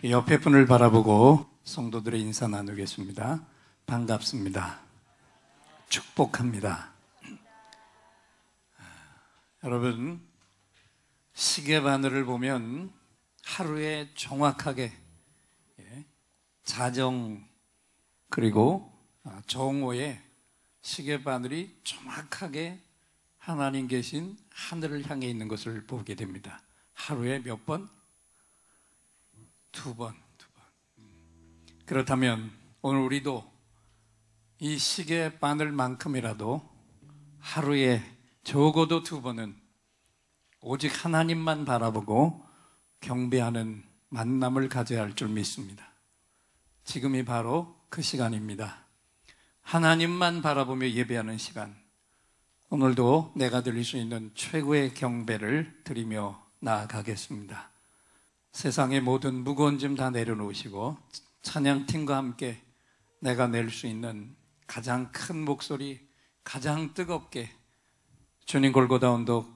옆에 분을 바라보고 성도들의 인사 나누겠습니다. 반갑습니다. 축복합니다. 여러분, 시계바늘을 보면 하루에 정확하게 자정 그리고 정오에 시계바늘이 정확하게 하나님 계신 하늘을 향해 있는 것을 보게 됩니다. 하루에 몇 번? 두 번. 그렇다면 오늘 우리도 이 시계바늘만큼이라도 하루에 적어도 두 번은 오직 하나님만 바라보고 경배하는 만남을 가져야 할 줄 믿습니다. 지금이 바로 그 시간입니다. 하나님만 바라보며 예배하는 시간. 오늘도 내가 드릴 수 있는 최고의 경배를 드리며 나아가겠습니다. 세상의 모든 무거운 짐 다 내려놓으시고 찬양팀과 함께 내가 낼 수 있는 가장 큰 목소리, 가장 뜨겁게 주님 골고다 언덕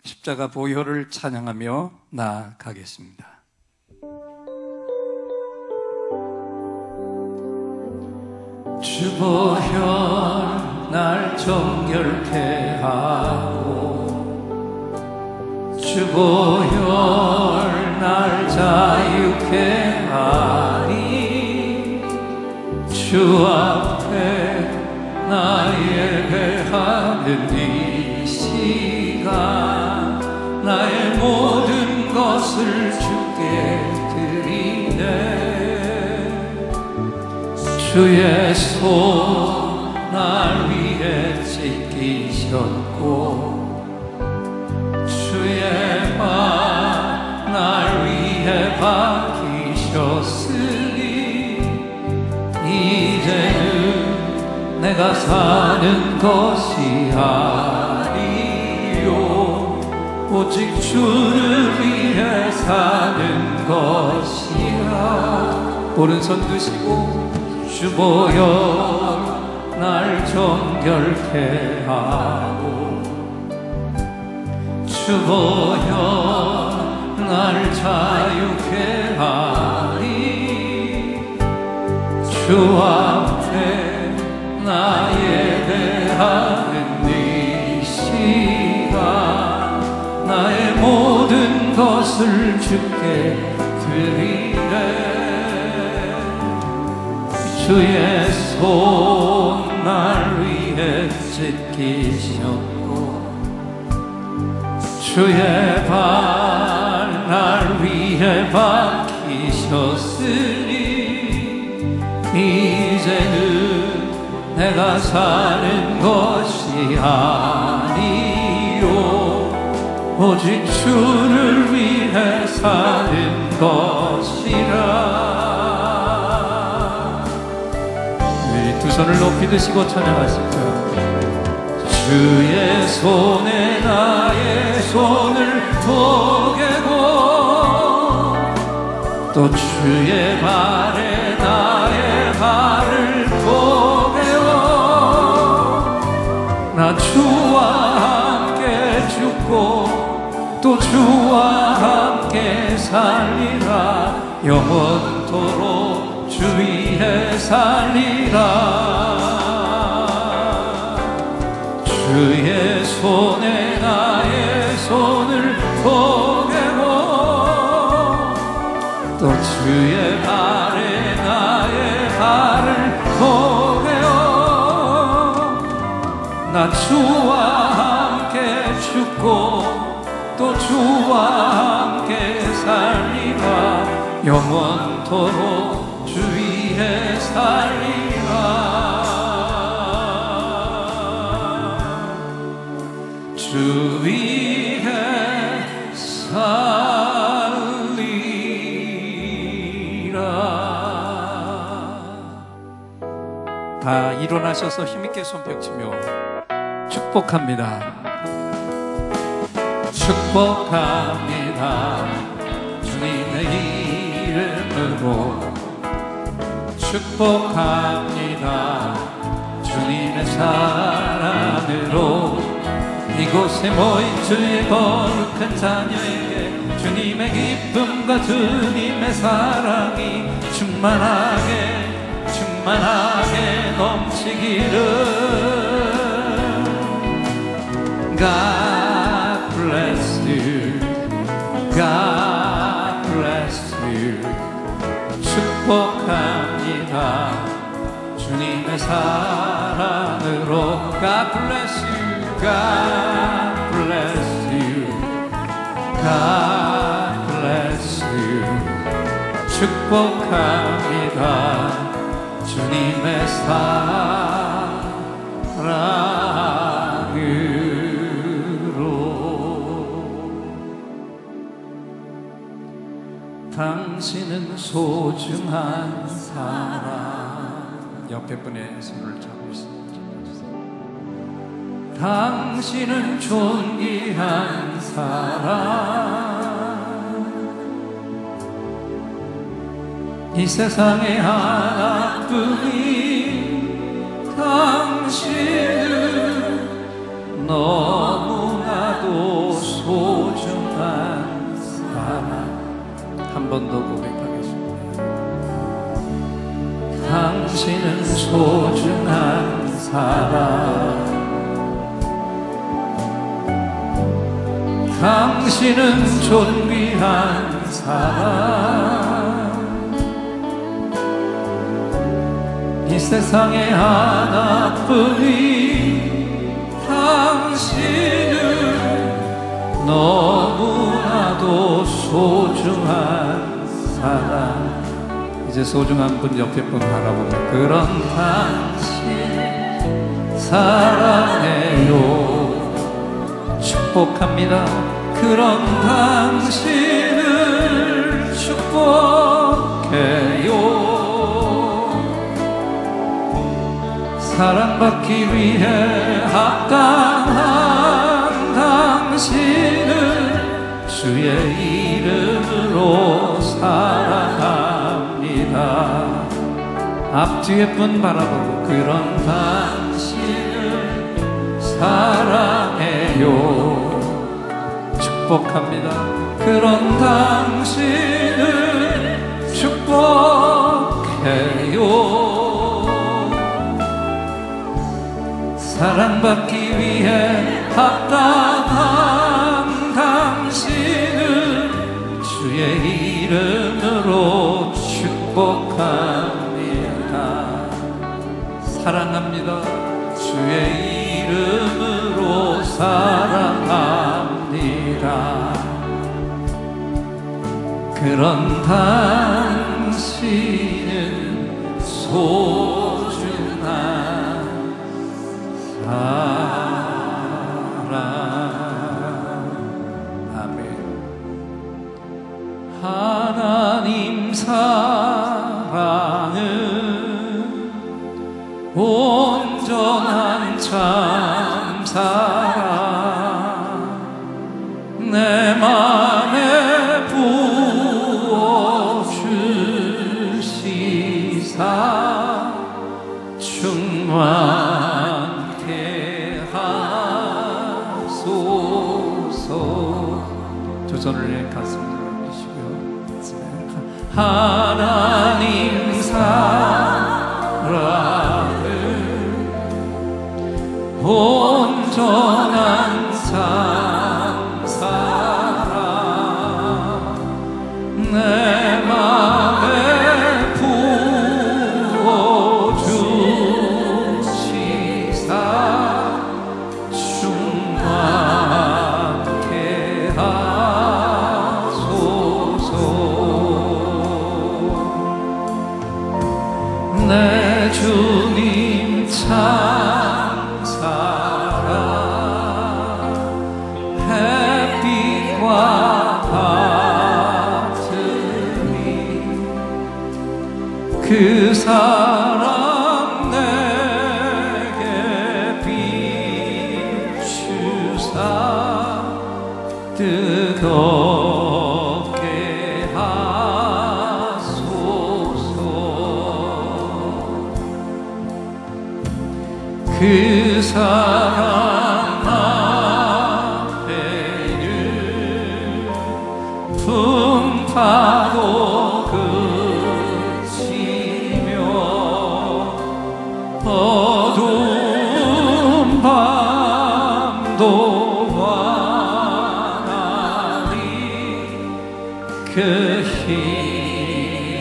십자가 보혈을 찬양하며 나아가겠습니다. 주 보혈 날 정결케 하고 주 보혈 날 자유케 하니 주 앞에 나 예배하는 이 시간 나의 모든 것을 주께 드리네. 주의 손 날 위해 찢기셨고 주의 발 날 위해 박히셨으니 이제는 내가 사는 것이 아니요 오직 주를 위해 사는 것이라. 오른손 드시고 주 보혈 날 정결케 하고 주 보혈 날 자유케 하니 주 앞에 나 예배하는 이 시간 나의 모든 것을 주께 드리래. 주의 손 날 위해 찢기셨고 주의 발 날 위해 박히셨으니 이제는 내가 사는 것이 아니요 오직 주를 위해 사는 것이라. 두 손을 높이 드시고 찬양하시죠. 주의 손에 나의 손을 포개고 또 주의 발에 나의 발을 포개어 나 주와 함께 죽고 또 주와 함께 살리라. 영원토록 주 위에 살리라. 주의 손에 나의 손을 포개고 또 주의 발에 나의 발을 포개어 나 주와 함께 죽고 또 주와 함께 살리라. 영원토록 주 위에 살리라. 주 위에 살리라. 다 일어나셔서 힘있게 손뼉치며 축복합니다. 축복합니다. 주님의 이름으로 축복합니다. 주님의 사랑으로 이곳에 모인 주의 거룩한 자녀에게 주님의 기쁨과 주님의 사랑이 충만하게 넘치기를. God bless you, God bless you. 축복합니다 주님의 사랑으로. God bless you, God bless you, God bless you. 축복합니다 주님의 사랑으로. 당신은 소중한 사람. 옆에 분의 손을 잡고 있습니다. 당신은 존귀한 사람. 이 세상에 하나뿐인 당신은 너무나도 소중한 사람. 한 번 더 고백하겠습니다. 당신은 소중한 사람. 당신은 존귀한 사람. 이 세상에 하나뿐인 당신은 너무나도 소중한 사람. 이제 소중한 분 옆에 분 바라보며 그런 당신 사랑해요. 축복합니다. 그런 당신을 축복해요. 사랑받기 위해 합당한 당신을 주의 이름으로 사랑합니다. 앞뒤에 분 바라보고 그런 당신을 사랑해요. 축복합니다. 그런 당신을 축복해요. 사랑받기 위해 합당한 당신을 주의 이름으로 축복합니다. 사랑합니다. 주의 이름으로 사랑합니다. 그런 당신은 소중한 사랑. 아멘. 하나님 사랑은 온전한 참 사랑. 내 맘에 부어주시사 충만케 하소서. 두 손을 가슴에 올리시고요. 하나님 사랑을 온전한 참 사랑. 내 맘에 부어주시사 충만케 하소서. 내 주님 참 사랑 햇빛과 같으니 그 사랑 내게 비추사 뜨겁게 하소서. 그 사랑 앞에는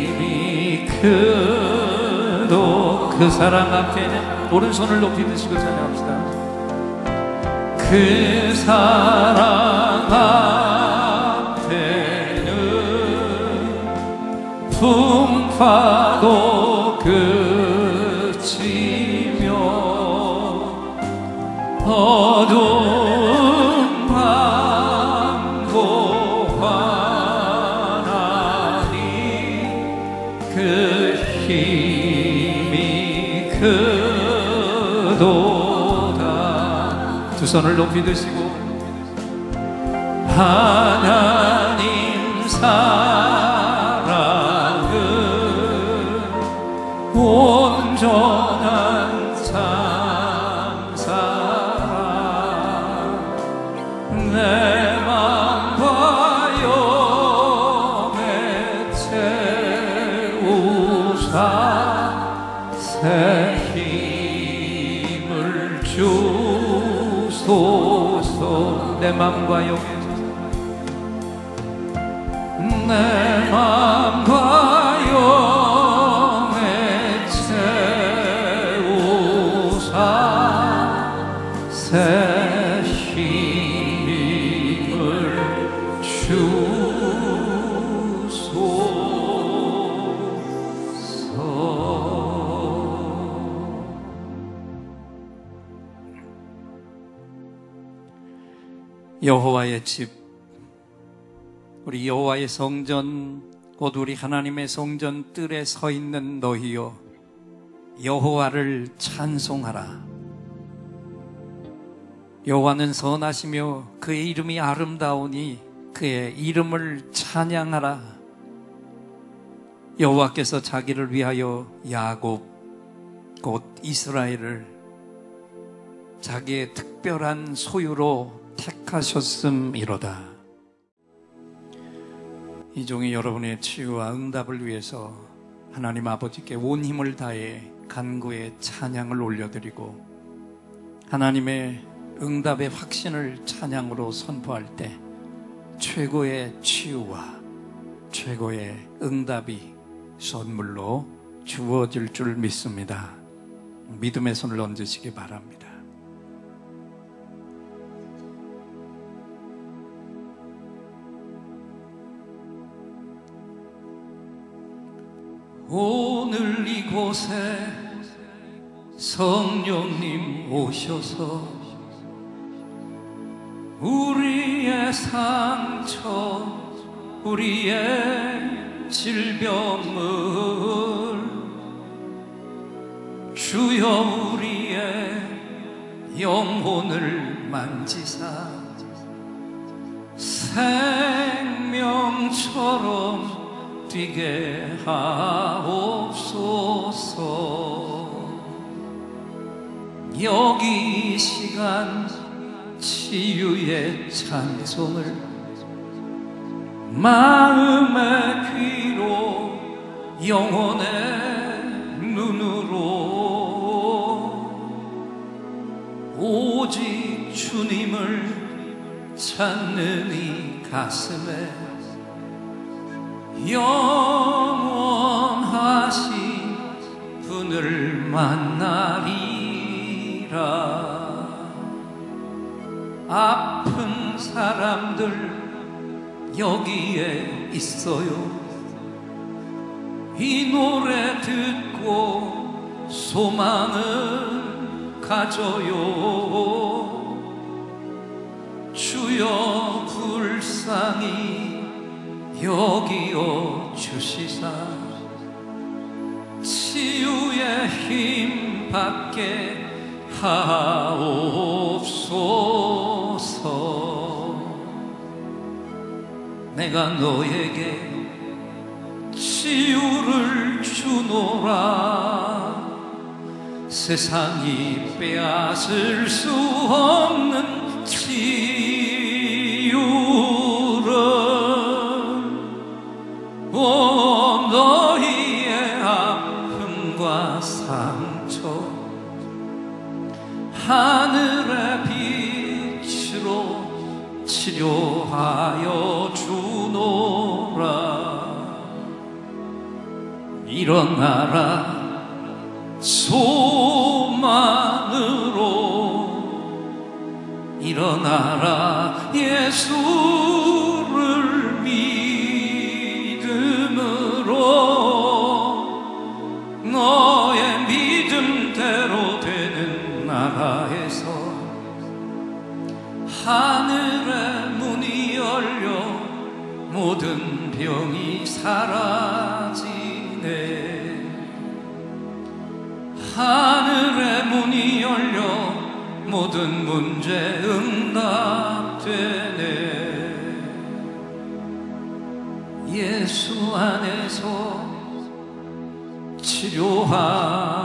힘이 크도 그 사랑 앞에는 오른손을 높이 드시고 찬양합시다. 그 사랑 앞에는 풍파도 그치며 어두운 밤도 환하니 그 힘이 크도다. 두 손을 높이 드시고 하나님 사랑은 온전한 참사랑 내 맘과 영에 채우사 새 힘을 주소서. 내 맘과 영에 내 맘과 영에 채우사 새 힘을 주소서. 여호와의 집, 우리 여호와의 성전, 곧 우리 하나님의 성전 뜰에 서 있는 너희여, 여호와를 찬송하라. 여호와는 선하시며 그의 이름이 아름다우니 그의 이름을 찬양하라. 여호와께서 자기를 위하여 야곱, 곧 이스라엘을 자기의 특별한 소유로 택하셨음이로다. 이 종이 여러분의 치유와 응답을 위해서 하나님 아버지께 온 힘을 다해 간구의 찬양을 올려드리고 하나님의 응답의 확신을 찬양으로 선포할 때 최고의 치유와 최고의 응답이 선물로 주어질 줄 믿습니다. 믿음의 손을 얹으시기 바랍니다. 오늘 이곳에 성령님 오셔서 우리의 상처, 우리의 질병을 주여 우리의 영혼을 만지사 생명처럼 뛰게 하옵소서. 여기 이 시간 치유의 찬송을 마음의 귀로 영혼의 눈으로 오직 주님을 찾는 이 가슴에 영원하신 분을 만나리라. 아픈 사람들 여기에 있어요. 이 노래 듣고 소망을 가져요. 주여 불쌍히 여기어 주시사 치유의 힘 받게 하옵소서. 내가 너에게 치유를 주노라. 세상이 빼앗을 수 없는 치유를 너희의 아픔과 상처 하늘의 빛으로 치료하여 주노라. 일어나라 소망으로 일어나라 예수를 믿음으로 너의 믿음대로 되는 나라에서 하늘의 문이 열려 모든 병이 사라지네. 하늘의 문이 열려 모든 문제 응답되네. 예수 안에서 치료하소서.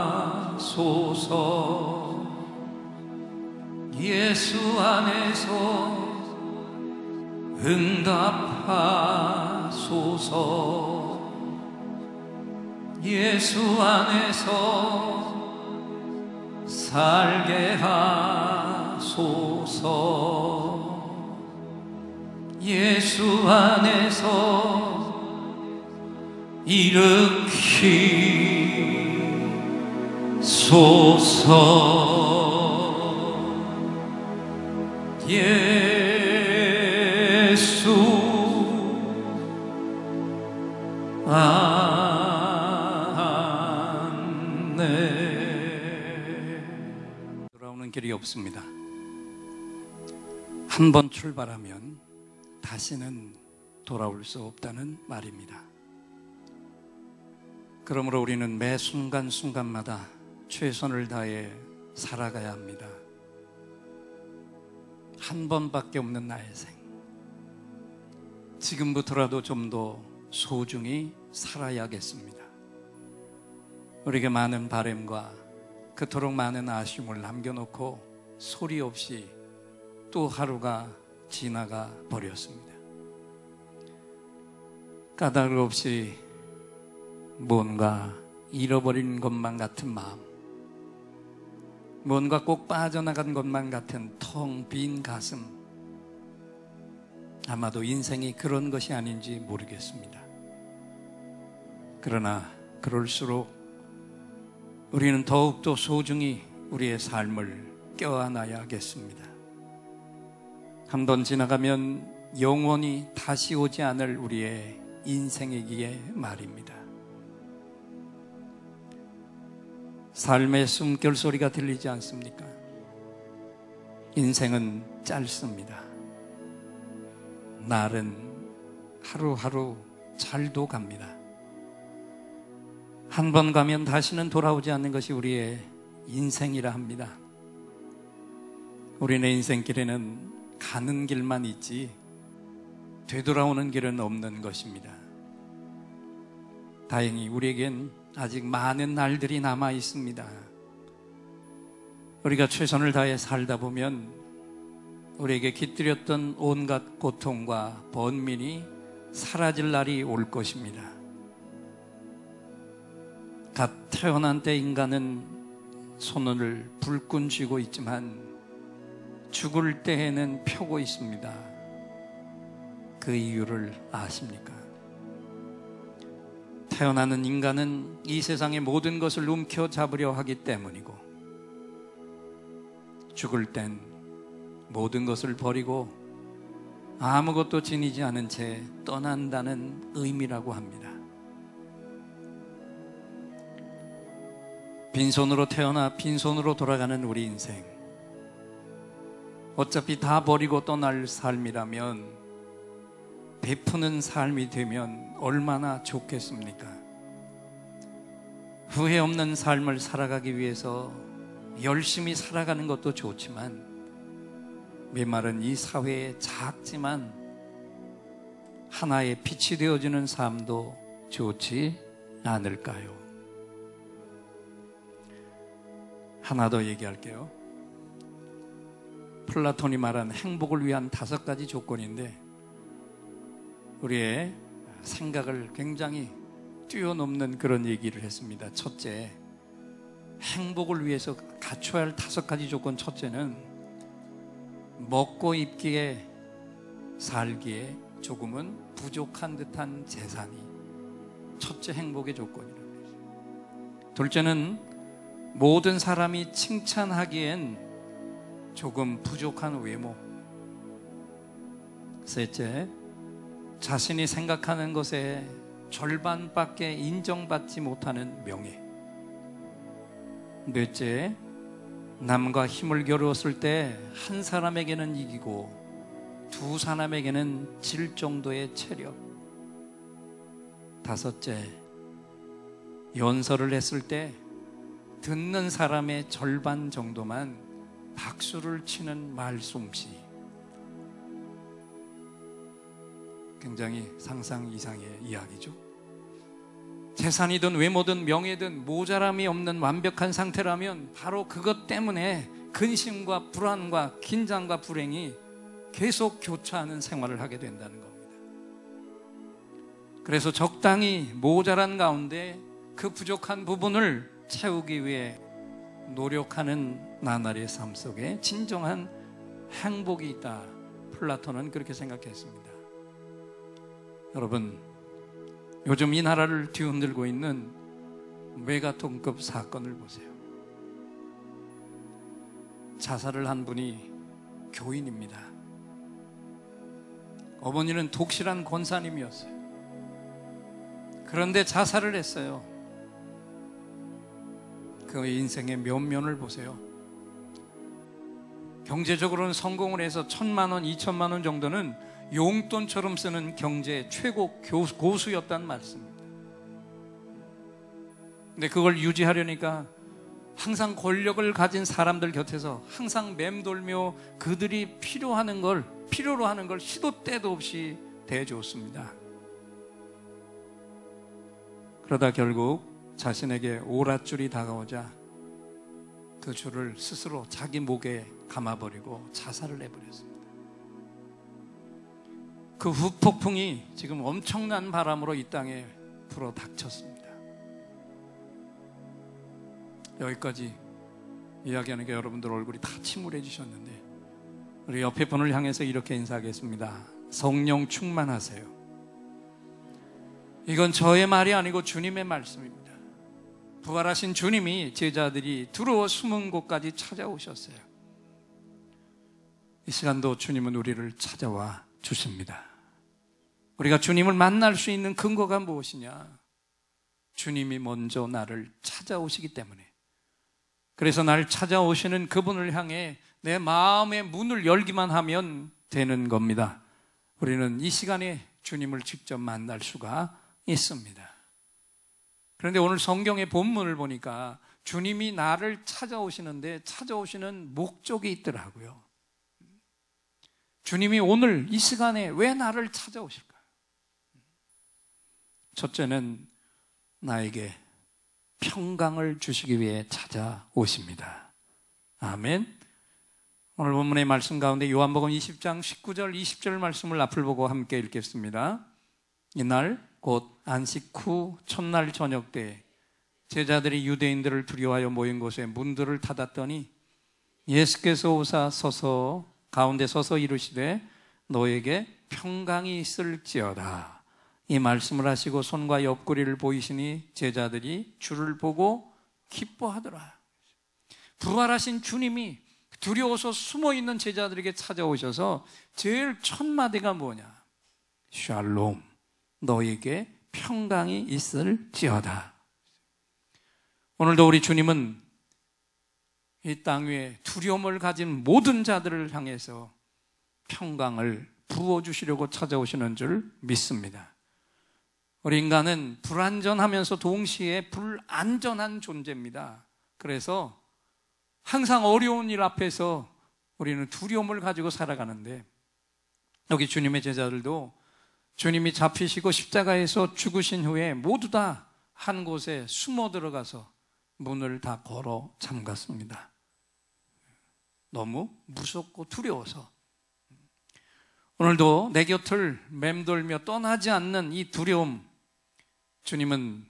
예수 안에서 응답하소서. 예수 안에서 살게 하소서. 예수 안에서 일으키소서. 예수 안에 돌아오는 길이 없습니다. 한 번 출발하면 다시는 돌아올 수 없다는 말입니다. 그러므로 우리는 매 순간순간마다 최선을 다해 살아가야 합니다. 한 번밖에 없는 나의 생, 지금부터라도 좀 더 소중히 살아야겠습니다. 우리에게 많은 바램과 그토록 많은 아쉬움을 남겨놓고 소리 없이 또 하루가 지나가 버렸습니다. 까닭 없이 뭔가 잃어버린 것만 같은 마음, 뭔가 꼭 빠져나간 것만 같은 텅 빈 가슴, 아마도 인생이 그런 것이 아닌지 모르겠습니다. 그러나 그럴수록 우리는 더욱더 소중히 우리의 삶을 껴안아야겠습니다. 한 번 지나가면 영원히 다시 오지 않을 우리의 인생이기에 말입니다. 삶의 숨결 소리가 들리지 않습니까? 인생은 짧습니다. 날은 하루하루 잘도 갑니다. 한 번 가면 다시는 돌아오지 않는 것이 우리의 인생이라 합니다. 우리네 인생길에는 가는 길만 있지 되돌아오는 길은 없는 것입니다. 다행히 우리에겐 아직 많은 날들이 남아 있습니다. 우리가 최선을 다해 살다 보면 우리에게 깃들였던 온갖 고통과 번민이 사라질 날이 올 것입니다. 갓 태어난 때 인간은 손을 불끈 쥐고 있지만 죽을 때에는 펴고 있습니다. 그 이유를 아십니까? 태어나는 인간은 이 세상의 모든 것을 움켜잡으려 하기 때문이고, 죽을 땐 모든 것을 버리고 아무것도 지니지 않은 채 떠난다는 의미라고 합니다. 빈손으로 태어나 빈손으로 돌아가는 우리 인생, 어차피 다 버리고 떠날 삶이라면 베푸는 삶이 되면 얼마나 좋겠습니까? 후회 없는 삶을 살아가기 위해서 열심히 살아가는 것도 좋지만, 메마른 이 사회에 작지만 하나의 빛이 되어주는 삶도 좋지 않을까요? 하나 더 얘기할게요. 플라톤이 말한 행복을 위한 5가지 조건인데, 우리의 생각을 굉장히 뛰어넘는 그런 얘기를 했습니다. 첫째, 행복을 위해서 갖춰야 할 5가지 조건. 첫째는 먹고 입기에 살기에 조금은 부족한 듯한 재산이 첫째 행복의 조건이라고 해요. 둘째는 모든 사람이 칭찬하기엔 조금 부족한 외모. 셋째, 자신이 생각하는 것의 절반밖에 인정받지 못하는 명예. 넷째, 남과 힘을 겨루었을 때 한 사람에게는 이기고 두 사람에게는 질 정도의 체력. 다섯째, 연설을 했을 때 듣는 사람의 절반 정도만 박수를 치는 말솜씨. 굉장히 상상 이상의 이야기죠. 재산이든 외모든 명예든 모자람이 없는 완벽한 상태라면 바로 그것 때문에 근심과 불안과 긴장과 불행이 계속 교차하는 생활을 하게 된다는 겁니다. 그래서 적당히 모자란 가운데 그 부족한 부분을 채우기 위해 노력하는 나날의 삶 속에 진정한 행복이 있다. 플라톤은 그렇게 생각했습니다. 여러분, 요즘 이 나라를 뒤흔들고 있는 메가톤급 사건을 보세요. 자살을 한 분이 교인입니다. 어머니는 독실한 권사님이었어요. 그런데 자살을 했어요. 그 인생의 면면을 보세요. 경제적으로는 성공을 해서 1,000만 원, 2,000만 원 정도는 용돈처럼 쓰는 경제의 최고 고수였단 말씀입니다. 근데 그걸 유지하려니까 항상 권력을 가진 사람들 곁에서 항상 맴돌며 그들이 필요로 하는 걸 시도 때도 없이 대해줬습니다. 그러다 결국 자신에게 오랏줄이 다가오자 그 줄을 스스로 자기 목에 감아버리고 자살을 해버렸습니다. 그 후폭풍이 지금 엄청난 바람으로 이 땅에 불어 닥쳤습니다. 여기까지 이야기하니까 여러분들 얼굴이 다 침울해지셨는데, 우리 옆에 분을 향해서 이렇게 인사하겠습니다. 성령 충만하세요. 이건 저의 말이 아니고 주님의 말씀입니다. 부활하신 주님이 제자들이 두려워 숨은 곳까지 찾아오셨어요. 이 시간도 주님은 우리를 찾아와 주십니다. 우리가 주님을 만날 수 있는 근거가 무엇이냐? 주님이 먼저 나를 찾아오시기 때문에. 그래서 나를 찾아오시는 그분을 향해 내 마음의 문을 열기만 하면 되는 겁니다. 우리는 이 시간에 주님을 직접 만날 수가 있습니다. 그런데 오늘 성경의 본문을 보니까 주님이 나를 찾아오시는데 찾아오시는 목적이 있더라고요. 주님이 오늘 이 시간에 왜 나를 찾아오실까요? 첫째는 나에게 평강을 주시기 위해 찾아오십니다. 아멘. 오늘 본문의 말씀 가운데 요한복음 20장 19절 20절 말씀을 앞을 보고 함께 읽겠습니다. 이날 곧 안식 후 첫날 저녁 때 제자들이 유대인들을 두려워하여 모인 곳에 문들을 닫았더니 예수께서 오사 가운데 서서 이르시되 너에게 평강이 있을지어다. 이 말씀을 하시고 손과 옆구리를 보이시니 제자들이 주를 보고 기뻐하더라. 부활하신 주님이 두려워서 숨어있는 제자들에게 찾아오셔서 제일 첫 마디가 뭐냐? 샬롬, 너에게 평강이 있을지어다. 오늘도 우리 주님은 이 땅 위에 두려움을 가진 모든 자들을 향해서 평강을 부어주시려고 찾아오시는 줄 믿습니다. 우리 인간은 불안전하면서 동시에 불안전한 존재입니다. 그래서 항상 어려운 일 앞에서 우리는 두려움을 가지고 살아가는데, 여기 주님의 제자들도 주님이 잡히시고 십자가에서 죽으신 후에 모두 다 한 곳에 숨어 들어가서 문을 다 걸어 잠갔습니다. 너무 무섭고 두려워서. 오늘도 내 곁을 맴돌며 떠나지 않는 이 두려움, 주님은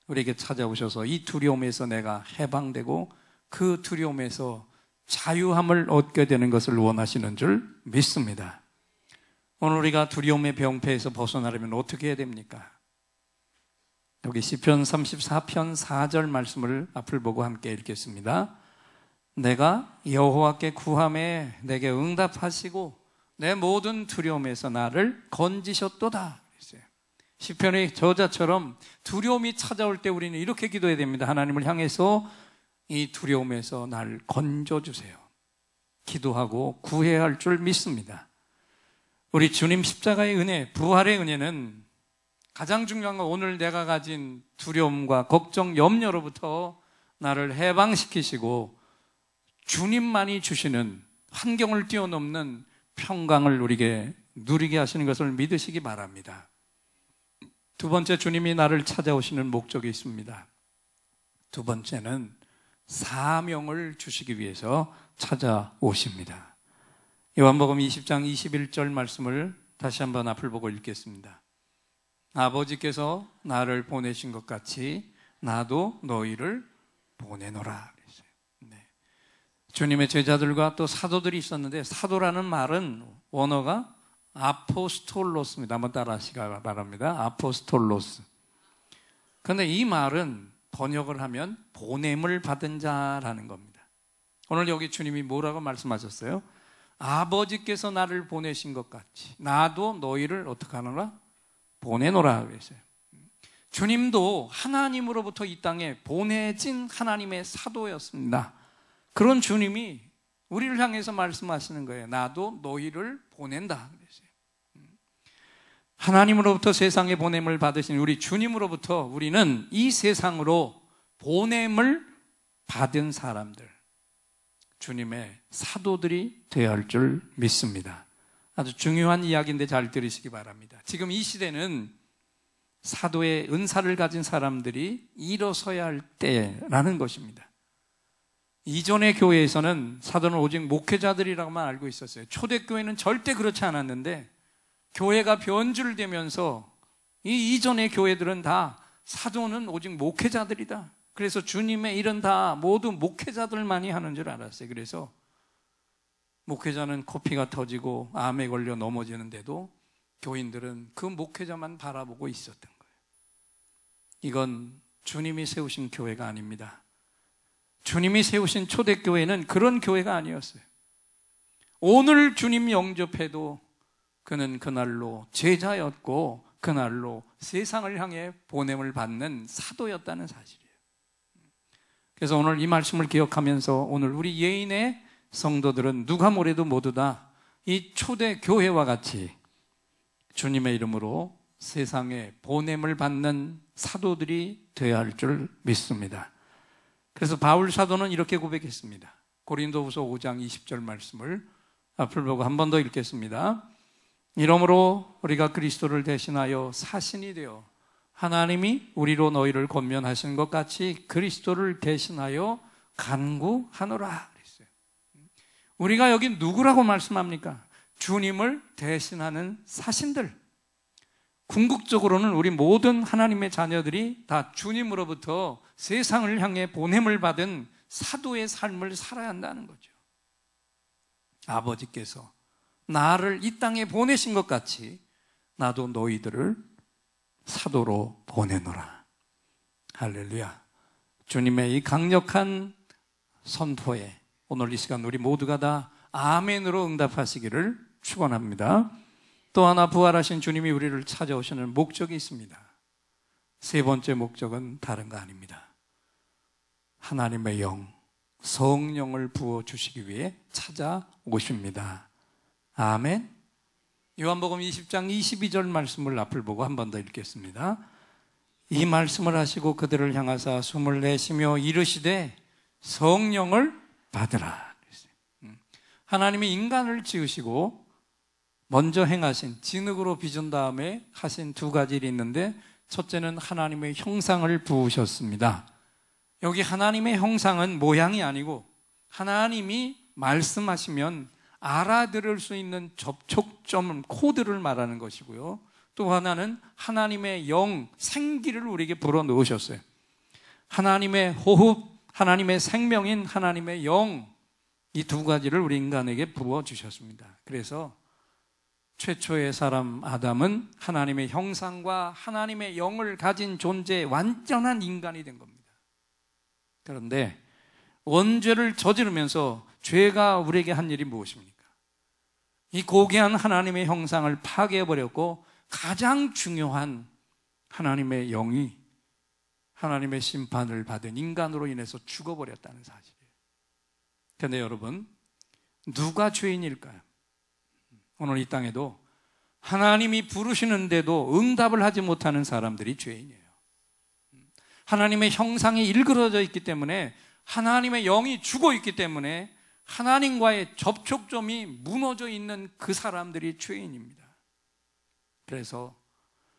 우리에게 찾아오셔서 이 두려움에서 내가 해방되고 그 두려움에서 자유함을 얻게 되는 것을 원하시는 줄 믿습니다. 오늘 우리가 두려움의 병폐에서 벗어나려면 어떻게 해야 됩니까? 여기 시편 34편 4절 말씀을 앞을 보고 함께 읽겠습니다. 내가 여호와께 구함에 내게 응답하시고 내 모든 두려움에서 나를 건지셨도다. 시편의 저자처럼 두려움이 찾아올 때 우리는 이렇게 기도해야 됩니다. 하나님을 향해서 이 두려움에서 나를 건져주세요. 기도하고 구해야 할 줄 믿습니다. 우리 주님 십자가의 은혜, 부활의 은혜는 가장 중요한 건 오늘 내가 가진 두려움과 걱정, 염려로부터 나를 해방시키시고 주님만이 주시는 환경을 뛰어넘는 평강을 우리에게 누리게 하시는 것을 믿으시기 바랍니다. 두 번째, 주님이 나를 찾아오시는 목적이 있습니다. 두 번째는 사명을 주시기 위해서 찾아오십니다. 요한복음 20장 21절 말씀을 다시 한번 앞을 보고 읽겠습니다. 아버지께서 나를 보내신 것 같이 나도 너희를 보내노라. 네. 주님의 제자들과 또 사도들이 있었는데, 사도라는 말은 원어가 아포스톨로스입니다. 한번 따라 하시기 바랍니다. 아포스톨로스. 그런데 이 말은 번역을 하면 보냄을 받은 자라는 겁니다. 오늘 여기 주님이 뭐라고 말씀하셨어요? 아버지께서 나를 보내신 것 같이 나도 너희를 어떻게 하노라? 보내노라 그랬어요. 주님도 하나님으로부터 이 땅에 보내진 하나님의 사도였습니다. 그런 주님이 우리를 향해서 말씀하시는 거예요. 나도 너희를 보낸다 그랬어요. 하나님으로부터 세상에 보냄을 받으신 우리 주님으로부터 우리는 이 세상으로 보냄을 받은 사람들, 주님의 사도들이 되어야 할 줄 믿습니다. 아주 중요한 이야기인데 잘 들으시기 바랍니다. 지금 이 시대는 사도의 은사를 가진 사람들이 일어서야 할 때라는 것입니다. 이전의 교회에서는 사도는 오직 목회자들이라고만 알고 있었어요. 초대교회는 절대 그렇지 않았는데 교회가 변질되면서 이 이전의 교회들은 다 사도는 오직 목회자들이다. 그래서 주님의 일은 다 모두 목회자들만이 하는 줄 알았어요. 그래서 목회자는 코피가 터지고 암에 걸려 넘어지는데도 교인들은 그 목회자만 바라보고 있었던 거예요. 이건 주님이 세우신 교회가 아닙니다. 주님이 세우신 초대교회는 그런 교회가 아니었어요. 오늘 주님 영접해도 그는 그날로 제자였고 그날로 세상을 향해 보냄을 받는 사도였다는 사실이에요. 그래서 오늘 이 말씀을 기억하면서 오늘 우리 예인의 성도들은 누가 뭐래도 모두 다 이 초대교회와 같이 주님의 이름으로 세상에 보냄을 받는 사도들이 되어야 할 줄 믿습니다. 그래서 바울 사도는 이렇게 고백했습니다. 고린도후서 5장 20절 말씀을 앞을 보고 한 번 더 읽겠습니다. 이러므로 우리가 그리스도를 대신하여 사신이 되어 하나님이 우리로 너희를 권면하신 것 같이 그리스도를 대신하여 간구하노라 그랬어요. 우리가 여기 누구라고 말씀합니까? 주님을 대신하는 사신들. 궁극적으로는 우리 모든 하나님의 자녀들이 다 주님으로부터 세상을 향해 보냄을 받은 사도의 삶을 살아야 한다는 거죠. 아버지께서 나를 이 땅에 보내신 것 같이 나도 너희들을 사도로 보내노라. 할렐루야. 주님의 이 강력한 선포에 오늘 이 시간 우리 모두가 다 아멘으로 응답하시기를 축원합니다. 또 하나 부활하신 주님이 우리를 찾아오시는 목적이 있습니다. 세 번째 목적은 다른 거 아닙니다. 하나님의 영, 성령을 부어주시기 위해 찾아오십니다. 아멘. 요한복음 20장 22절 말씀을 앞을 보고 한 번 더 읽겠습니다. 이 말씀을 하시고 그들을 향하사 숨을 내쉬며 이르시되 성령을 받으라. 하나님이 인간을 지으시고 먼저 행하신 진흙으로 빚은 다음에 하신 두 가지 일이 있는데, 첫째는 하나님의 형상을 부으셨습니다. 여기 하나님의 형상은 모양이 아니고 하나님이 말씀하시면 알아들을 수 있는 접촉점, 코드를 말하는 것이고요. 또 하나는 하나님의 영, 생기를 우리에게 불어넣으셨어요. 하나님의 호흡, 하나님의 생명인 하나님의 영, 이 두 가지를 우리 인간에게 부어주셨습니다. 그래서 최초의 사람 아담은 하나님의 형상과 하나님의 영을 가진 존재, 완전한 인간이 된 겁니다. 그런데 원죄를 저지르면서 죄가 우리에게 한 일이 무엇입니까? 이 고귀한 하나님의 형상을 파괴해버렸고 가장 중요한 하나님의 영이 하나님의 심판을 받은 인간으로 인해서 죽어버렸다는 사실이에요. 그런데 여러분, 누가 죄인일까요? 오늘 이 땅에도 하나님이 부르시는데도 응답을 하지 못하는 사람들이 죄인이에요. 하나님의 형상이 일그러져 있기 때문에, 하나님의 영이 죽어 있기 때문에 하나님과의 접촉점이 무너져 있는 그 사람들이 죄인입니다. 그래서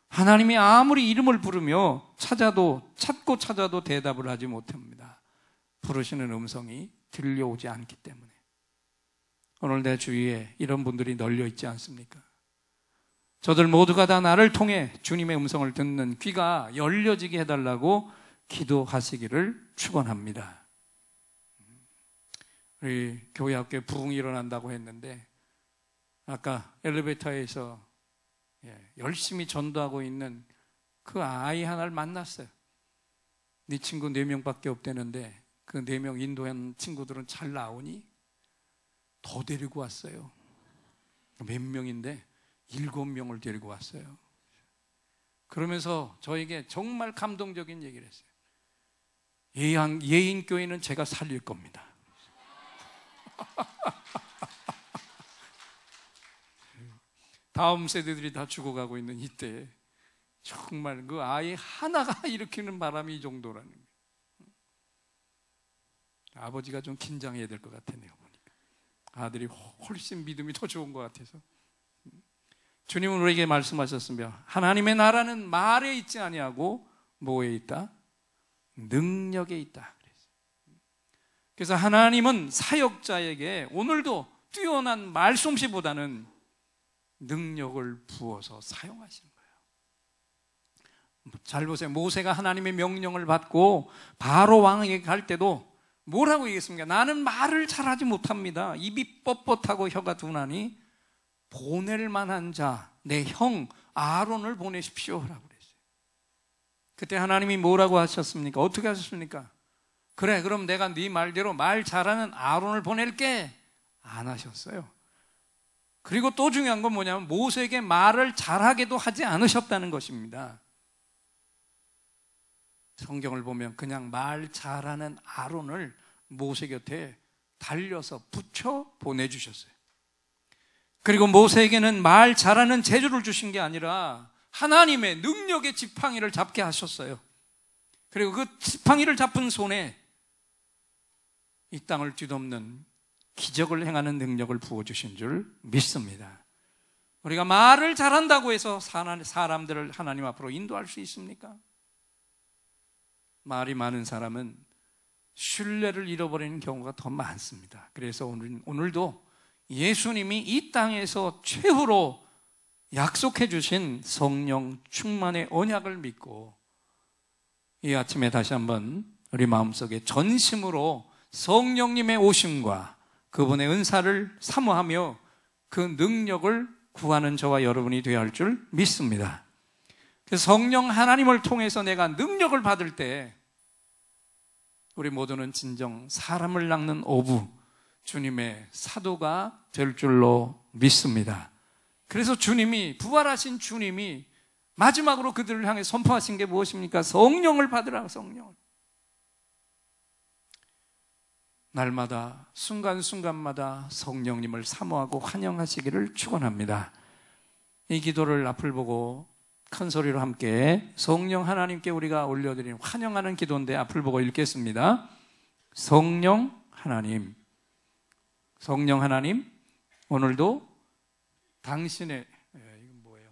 하나님이 아무리 이름을 부르며 찾고 찾아도 대답을 하지 못합니다. 부르시는 음성이 들려오지 않기 때문에. 오늘 내 주위에 이런 분들이 널려 있지 않습니까? 저들 모두가 다 나를 통해 주님의 음성을 듣는 귀가 열려지게 해달라고 기도하시기를 축원합니다. 우리 교회 학교에 부흥이 일어난다고 했는데 아까 엘리베이터에서 열심히 전도하고 있는 그 아이 하나를 만났어요. 네 친구 4명밖에 없대는데 그 4명 인도한 친구들은 잘 나오니? 더 데리고 왔어요. 몇 명인데 7명을 데리고 왔어요. 그러면서 저에게 정말 감동적인 얘기를 했어요. 예인교회는 제가 살릴 겁니다. 다음 세대들이 다 죽어가고 있는 이때에 정말 그 아이 하나가 일으키는 바람이 이 정도라는 거예요. 아버지가 좀 긴장해야 될 것 같네요. 보니까 아들이 훨씬 믿음이 더 좋은 것 같아서. 주님은 우리에게 말씀하셨으며 하나님의 나라는 말에 있지 아니하고 뭐에 있다? 능력에 있다. 그래서 하나님은 사역자에게 오늘도 뛰어난 말솜씨보다는 능력을 부어서 사용하시는 거예요. 잘 보세요. 모세가 하나님의 명령을 받고 바로 왕에게 갈 때도 뭐라고 얘기했습니까? 나는 말을 잘하지 못합니다. 입이 뻣뻣하고 혀가 둔하니 보낼 만한 자, 내 형 아론을 보내십시오 라고 그랬어요. 그때 하나님이 뭐라고 하셨습니까? 어떻게 하셨습니까? 그래, 그럼 내가 네 말대로 말 잘하는 아론을 보낼게. 안 하셨어요. 그리고 또 중요한 건 뭐냐면 모세에게 말을 잘하게도 하지 않으셨다는 것입니다. 성경을 보면 그냥 말 잘하는 아론을 모세 곁에 달려서 붙여 보내주셨어요. 그리고 모세에게는 말 잘하는 재주를 주신 게 아니라 하나님의 능력의 지팡이를 잡게 하셨어요. 그리고 그 지팡이를 잡은 손에 이 땅을 뒤덮는 기적을 행하는 능력을 부어주신 줄 믿습니다. 우리가 말을 잘한다고 해서 사람들을 하나님 앞으로 인도할 수 있습니까? 말이 많은 사람은 신뢰를 잃어버리는 경우가 더 많습니다. 그래서 오늘도 예수님이 이 땅에서 최후로 약속해 주신 성령 충만의 언약을 믿고 이 아침에 다시 한번 우리 마음속에 전심으로 성령님의 오심과 그분의 은사를 사모하며 그 능력을 구하는 저와 여러분이 되어야 할 줄 믿습니다. 그래서 성령 하나님을 통해서 내가 능력을 받을 때 우리 모두는 진정 사람을 낚는 어부 주님의 사도가 될 줄로 믿습니다. 그래서 주님이, 부활하신 주님이 마지막으로 그들을 향해 선포하신 게 무엇입니까? 성령을 받으라. 성령. 날마다 순간순간마다 성령님을 사모하고 환영하시기를 축원합니다. 이 기도를 앞을 보고 큰 소리로 함께 성령 하나님께 우리가 올려드리는 환영하는 기도인데 앞을 보고 읽겠습니다. 성령 하나님, 성령 하나님, 오늘도 당신의 이건 뭐예요?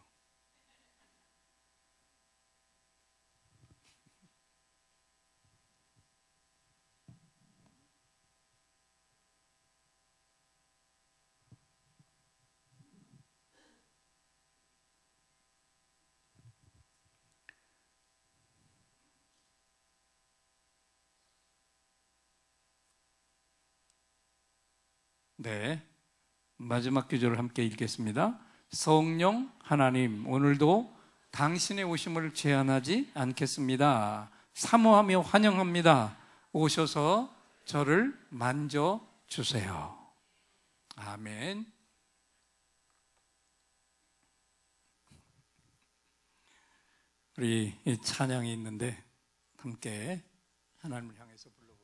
네, 마지막 구절을 함께 읽겠습니다. 성령 하나님, 오늘도 당신의 오심을 제한하지 않겠습니다. 사모하며 환영합니다. 오셔서 저를 만져주세요. 아멘. 우리 이 찬양이 있는데 함께 하나님을 향해서 불러봅니다.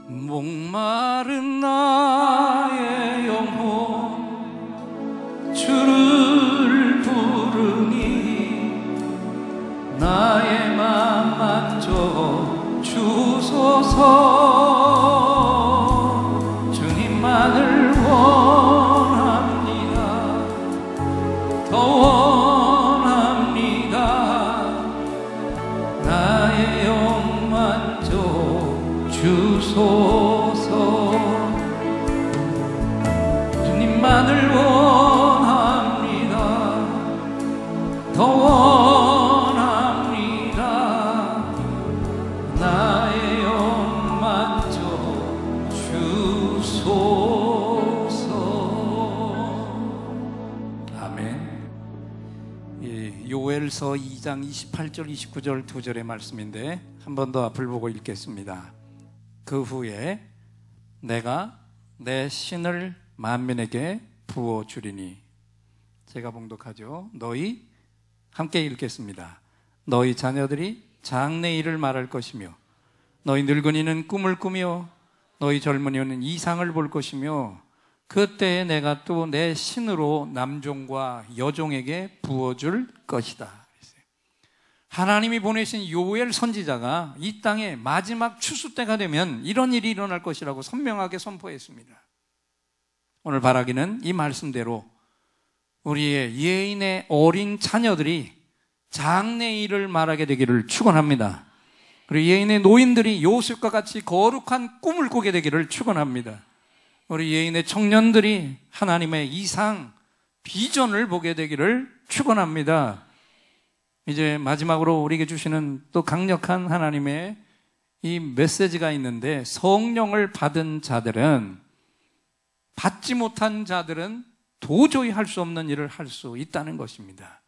목마른 나의 영혼 주를 부르니 나의 맘 만져 주소서. 주님만을 원합니다. 더 원합니다. 나의 영 만져 주소서. 주님만을 원합니다. 더 원합니다. 나의 영 만져 주소서. 아멘. 요엘서 2장 28절 29절 2절의 말씀인데 한 번 더 앞을 보고 읽겠습니다. 그 후에 내가 내 신을 만민에게 부어주리니. 제가 봉독하죠. 너희 함께 읽겠습니다. 너희 자녀들이 장래일을 말할 것이며 너희 늙은이는 꿈을 꾸며 너희 젊은이는 이상을 볼 것이며 그때에 내가 또 내 신으로 남종과 여종에게 부어줄 것이다. 하나님이 보내신 요엘 선지자가 이 땅의 마지막 추수 때가 되면 이런 일이 일어날 것이라고 선명하게 선포했습니다. 오늘 바라기는 이 말씀대로 우리의 예인의 어린 자녀들이 장래일을 말하게 되기를 축원합니다. 그리고 예인의 노인들이 요셉과 같이 거룩한 꿈을 꾸게 되기를 축원합니다. 우리 예인의 청년들이 하나님의 이상, 비전을 보게 되기를 축원합니다. 이제 마지막으로 우리에게 주시는 또 강력한 하나님의 이 메시지가 있는데, 성령을 받은 자들은, 받지 못한 자들은 도저히 할 수 없는 일을 할 수 있다는 것입니다.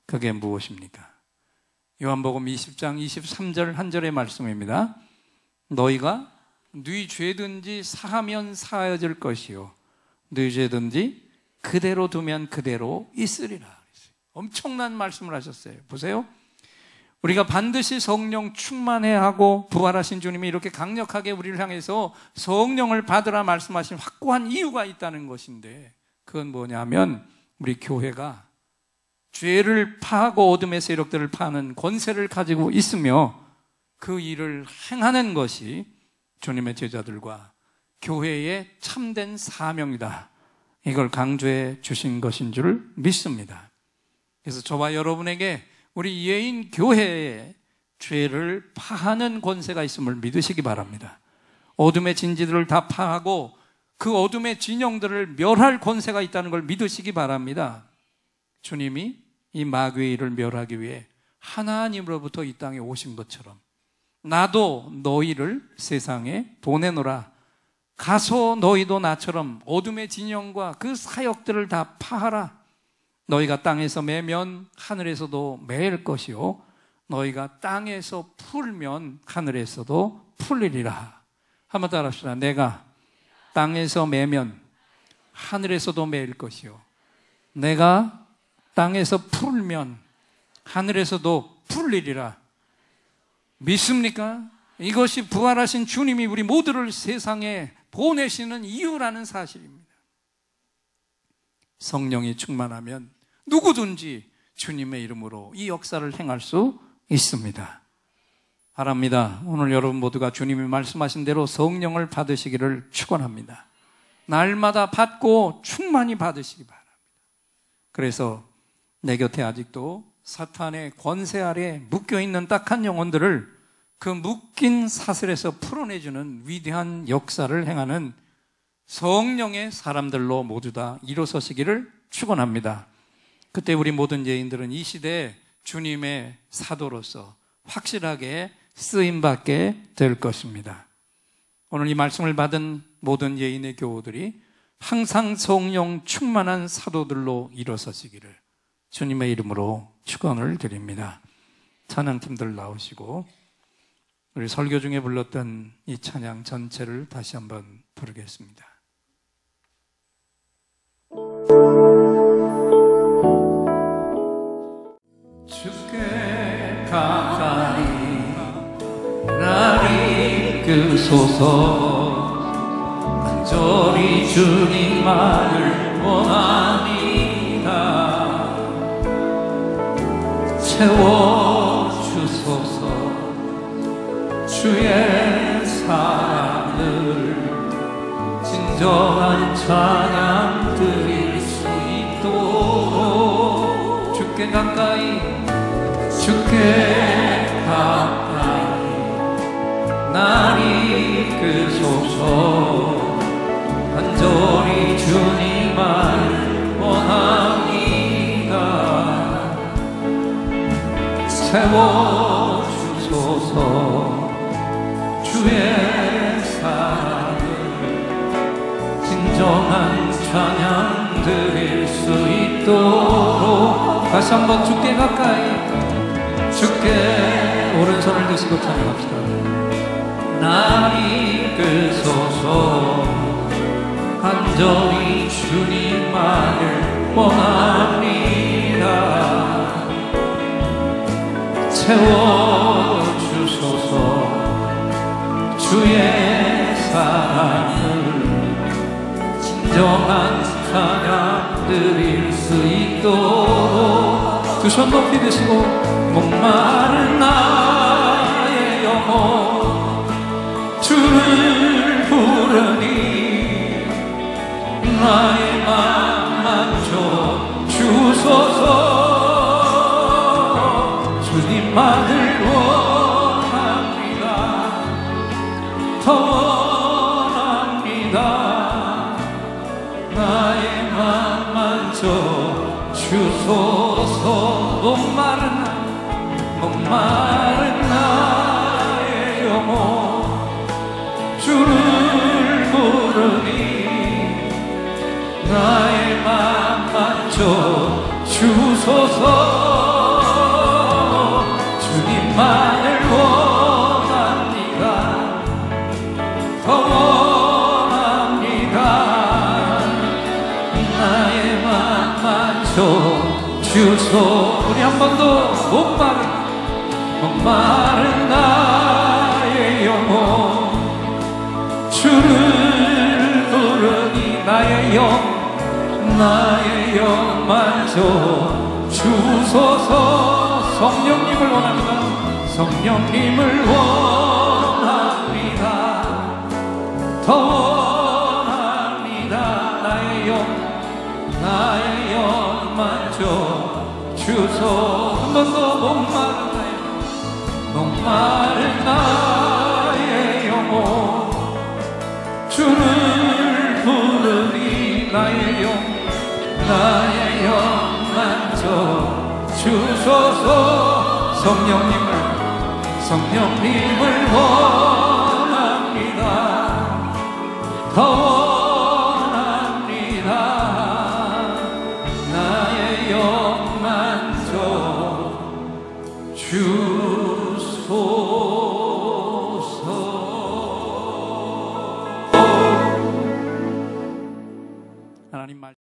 그게 무엇입니까? 요한복음 20장 23절 한 절의 말씀입니다. 너희가 네 죄든지 사하면 사하여질 것이요 네 죄든지 그대로 두면 그대로 있으리라. 엄청난 말씀을 하셨어요. 보세요. 우리가 반드시 성령 충만해야 하고 부활하신 주님이 이렇게 강력하게 우리를 향해서 성령을 받으라 말씀하신 확고한 이유가 있다는 것인데, 그건 뭐냐면 우리 교회가 죄를 파하고 어둠의 세력들을 파는 권세를 가지고 있으며 그 일을 행하는 것이 주님의 제자들과 교회의 참된 사명이다. 이걸 강조해 주신 것인 줄 믿습니다. 그래서 저와 여러분에게 우리 예인 교회에 죄를 파하는 권세가 있음을 믿으시기 바랍니다. 어둠의 진지들을 다 파하고 그 어둠의 진영들을 멸할 권세가 있다는 걸 믿으시기 바랍니다. 주님이 이 마귀의 일을 멸하기 위해 하나님으로부터 이 땅에 오신 것처럼 나도 너희를 세상에 보내노라. 가서 너희도 나처럼 어둠의 진영과 그 사역들을 다 파하라. 너희가 땅에서 매면 하늘에서도 매일 것이요 너희가 땅에서 풀면 하늘에서도 풀리리라. 한번 따라합시다. 내가 땅에서 매면 하늘에서도 매일 것이요 내가 땅에서 풀면 하늘에서도 풀리리라. 믿습니까? 이것이 부활하신 주님이 우리 모두를 세상에 보내시는 이유라는 사실입니다. 성령이 충만하면 누구든지 주님의 이름으로 이 역사를 행할 수 있습니다. 바랍니다. 오늘 여러분 모두가 주님이 말씀하신 대로 성령을 받으시기를 축원합니다. 날마다 받고 충만히 받으시기 바랍니다. 그래서 내 곁에 아직도 사탄의 권세 아래 묶여있는 딱한 영혼들을 그 묶인 사슬에서 풀어내주는 위대한 역사를 행하는 성령의 사람들로 모두 다 일어서시기를 축원합니다. 그때 우리 모든 예인들은 이 시대에 주님의 사도로서 확실하게 쓰임받게 될 것입니다. 오늘 이 말씀을 받은 모든 예인의 교우들이 항상 성령 충만한 사도들로 일어서시기를 주님의 이름으로 축원을 드립니다. 찬양팀들 나오시고 우리 설교 중에 불렀던 이 찬양 전체를 다시 한번 부르겠습니다. 주께 가까이 나를 이끄소서 간절히 주님만을 원합니다. 채워주소서 주의 사랑을 진정한 찬양 드릴 수 있도록 주께 가까이 날 이끄소서 간절히 주님만을 원합니다. 채워주소서 주의 사랑을 진정한 찬양 드릴 수 있도록 다시 한번 주께 가까이 주께 오른손을 드시고 찬양합시다. 날 이끄소서 간절히 주님만을 원합니다. 채워주소서 주의 사랑을 진정한 찬양 드릴 수 있도록 두 손 높이 드시고 목마른 나의 영혼 주를 부르니 나의 맘 만져 주소서 주님만을 원합니다. 더 원합니다. 나의 맘 만져 주소서. 목마른 나의 영혼 주를 부르니 나의 맘 만져 주소서. 주님만을 원합니다. 더 원합니다. 나의 맘 만져 주소. 우리 한 번 더 목마른 나의 영혼 주를 부르니 나의 영 만져 주소서. 성령님을 원합니다. 성령님을 원합니다. 더 원합니다. 나의 영 만져 주소. 한 번 더 목마른 나의 영혼 주를 부르니 나의 영 만져 주소서. 성령님을 원합니다. 더 원합니다. 나의 영 만져 주소서. 하나님 말